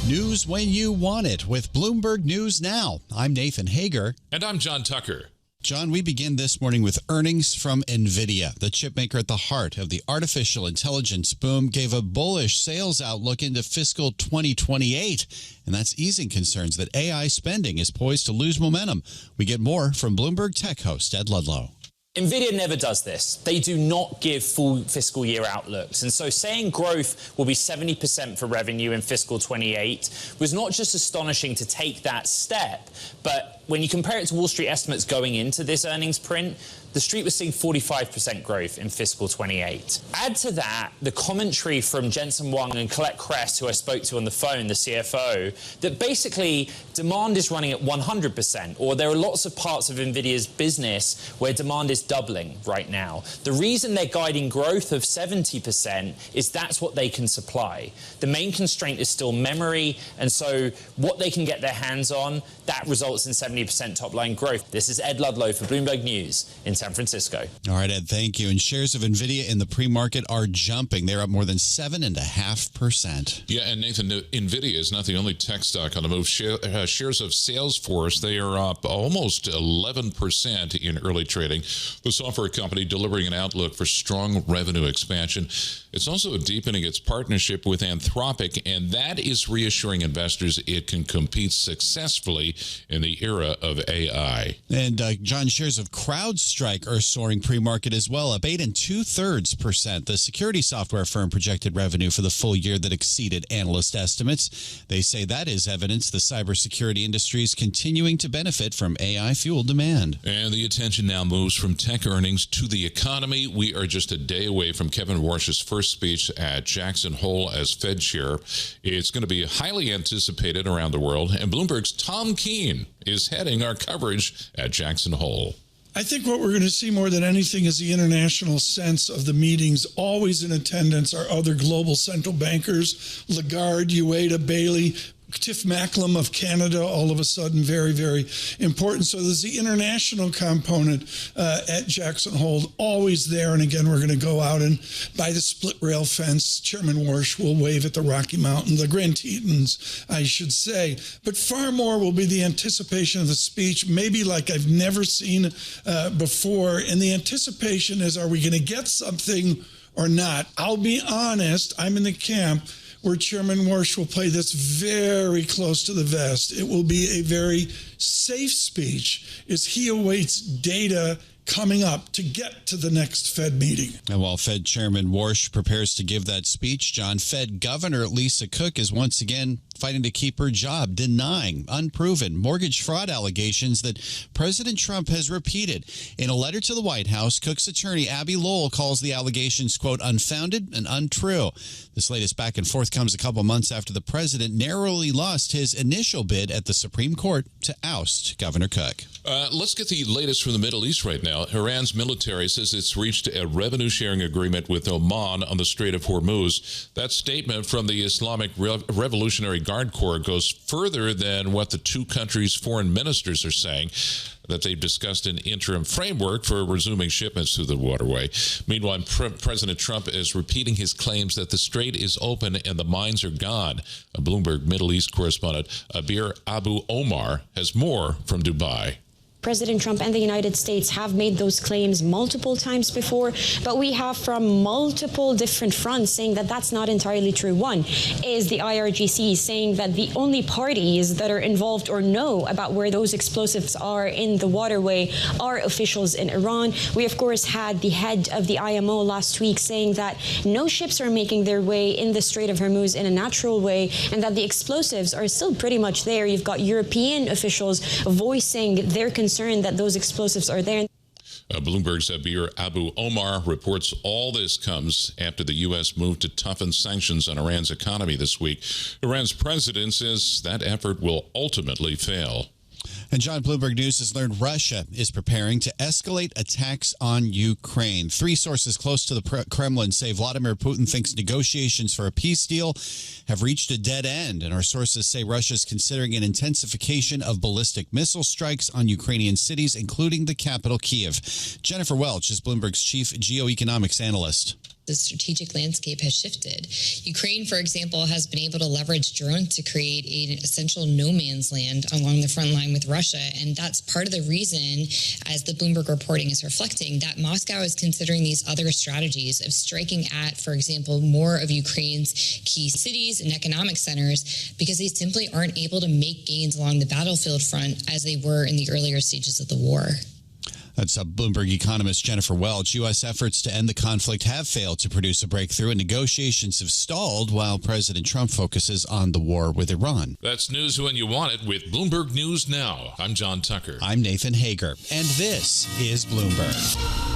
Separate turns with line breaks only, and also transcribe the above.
News when you want it with Bloomberg News Now. I'm Nathan Hager.
And I'm John Tucker.
John, we begin this morning with earnings from Nvidia. The chipmaker at the heart of the artificial intelligence boom gave a bullish sales outlook into fiscal 2028. And that's easing concerns that AI spending is poised to lose momentum. We get more from Bloomberg Tech host Ed Ludlow.
Nvidia never does this. They do not give full fiscal year outlooks. And so saying growth will be 70% for revenue in fiscal 28 was not just astonishing to take that step, but when you compare it to Wall Street estimates going into this earnings print, the street was seeing 45% growth in fiscal 28. Add to that the commentary from Jensen Huang and Colette Kress, who I spoke to on the phone, the CFO, that basically demand is running at 100%, or there are lots of parts of Nvidia's business where demand is doubling right now. The reason they're guiding growth of 70% is that's what they can supply. The main constraint is still memory, and so what they can get their hands on, that results in 70% top-line growth. This is Ed Ludlow for Bloomberg News in San Francisco.
All right, Ed, thank you. And shares of Nvidia in the pre-market are jumping. They're up more than 7.5%.
Yeah, and Nathan, Nvidia is not the only tech stock on the move. Shares of Salesforce, they are up almost 11% in early trading. The software company delivering an outlook for strong revenue expansion. It's also deepening its partnership with Anthropic, and that is reassuring investors it can compete successfully in the era of AI.
And John, shares of CrowdStrike are soaring pre-market as well, up 8 2/3%. The security software firm projected revenue for the full year that exceeded analyst estimates. They say that is evidence the cybersecurity industry is continuing to benefit from AI-fueled demand.
And the attention now moves from tech earnings to the economy. We are just a day away from Kevin Warsh's first speech at Jackson Hole as Fed chair. It's going to be highly anticipated around the world, and Bloomberg's Tom Keene is heading our coverage at Jackson Hole.
I think what we're going to see more than anything is the international sense of the meetings. Always in attendance are other global central bankers, Lagarde, Ueda, Bailey, Tiff Macklem of Canada, all of a sudden very, very important. So there's the international component at Jackson Hole, always there. And again, we're going to go out and by the split rail fence. Chairman Warsh will wave at the Rocky Mountain, the Grand Tetons, I should say. But far more will be the anticipation of the speech, maybe like I've never seen before. And the anticipation is, are we going to get something or not? I'll be honest, I'm in the camp where Chairman Warsh will play this very close to the vest. It will be a very safe speech as he awaits data coming up to get to the next Fed meeting.
And while Fed Chairman Warsh prepares to give that speech, John, Fed Governor Lisa Cook is once again fighting to keep her job, denying unproven mortgage fraud allegations that President Trump has repeated. In a letter to the White House, Cook's attorney, Abby Lowell, calls the allegations, quote, unfounded and untrue. This latest back and forth comes a couple months after the president narrowly lost his initial bid at the Supreme Court to oust Governor Cook.
Let's get the latest from the Middle East right now. Iran's military says it's reached a revenue-sharing agreement with Oman on the Strait of Hormuz. That statement from the Islamic Revolutionary Guard Corps goes further than what the two countries' foreign ministers are saying, that they've discussed an interim framework for resuming shipments through the waterway. Meanwhile, President Trump is repeating his claims that the strait is open and the mines are gone. A Bloomberg Middle East correspondent, Abir Abu Omar, has more from Dubai.
President Trump and the United States have made those claims multiple times before, but we have from multiple different fronts saying that that's not entirely true. One is the IRGC saying that the only parties that are involved or know about where those explosives are in the waterway are officials in Iran. We, of course, had the head of the IMO last week saying that no ships are making their way in the Strait of Hormuz in a natural way and that the explosives are still pretty much there. You've got European officials voicing their concern that those explosives are there.
Bloomberg's Abir Abu Omar reports all this comes after the U.S. moved to toughen sanctions on Iran's economy this week. Iran's president says that effort will ultimately fail.
And John, Bloomberg News has learned Russia is preparing to escalate attacks on Ukraine. Three sources close to the Kremlin say Vladimir Putin thinks negotiations for a peace deal have reached a dead end. And our sources say Russia is considering an intensification of ballistic missile strikes on Ukrainian cities, including the capital, Kyiv. Jennifer Welch is Bloomberg's chief geoeconomics analyst.
the strategic landscape has shifted. Ukraine, for example, has been able to leverage drones to create an essential no man's land along the front line with Russia. And that's part of the reason, as the Bloomberg reporting is reflecting, that Moscow is considering these other strategies of striking at, for example, more of Ukraine's key cities and economic centers, because they simply aren't able to make gains along the battlefield front as they were in the earlier stages of the war.
That's Bloomberg economist Jennifer Welch. U.S. efforts to end the conflict have failed to produce a breakthrough, and negotiations have stalled while President Trump focuses on the war with Iran.
That's news when you want it with Bloomberg News Now. I'm John Tucker.
I'm Nathan Hager, and this is Bloomberg.